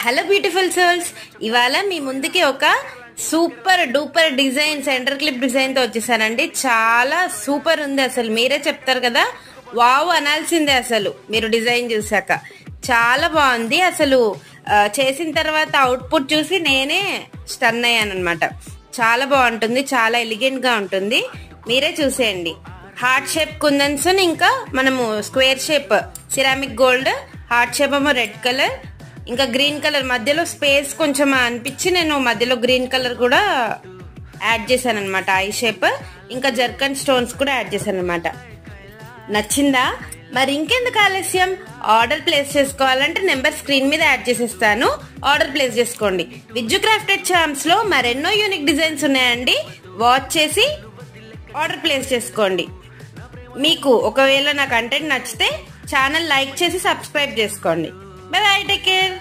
Hello beautiful souls, ఇవాళ మీ ముందుకి ఒక super duper design centre clip design తో వచ్చేసానండి. చాలా సూపర్ ఉంది, అసలు మీరే చెప్తారు కదా వావ్ అనాల్సిందే. అసలు మీరు డిజైన్ చూసాక చాలా బాగుంది. అసలు చేసిన తర్వాత అవుట్పుట్ చూసి నేనే స్టన్ అయ్యాను అనమాట. చాలా బాగుంటుంది, చాలా ఎలిగెంట్ గా ఉంటుంది, మీరే చూసేయండి. హార్ట్ షేప్ కుందన్స్, ఇంకా మనము square shape ceramic gold, heart shape ఏమో రెడ్ కలర్, ఇంకా గ్రీన్ కలర్ మధ్యలో స్పేస్ కొంచెం అనిపించి నేను మధ్యలో గ్రీన్ కలర్ కూడా యాడ్ చేశాను అనమాట. ఐ షేప్ ఇంకా జర్కన్ స్టోన్స్ కూడా యాడ్ చేశాను అనమాట. నచ్చిందా? మరి ఇంకెందుకు ఆలస్యం, ఆర్డర్ ప్లేస్ చేసుకోవాలంటే నెంబర్ స్క్రీన్ మీద యాడ్ చేసేస్తాను, ఆర్డర్ ప్లేస్ చేసుకోండి. విజ్జు క్రాఫ్టెడ్ చార్మ్స్ లో మరెన్నో యూనిక్ డిజైన్స్ ఉన్నాయండి, వాచ్ చేసి ఆర్డర్ ప్లేస్ చేసుకోండి. మీకు ఒకవేళ నా కంటెంట్ నచ్చితే ఛానల్ లైక్ చేసి సబ్స్క్రైబ్ చేసుకోండి. Bye bye, take care.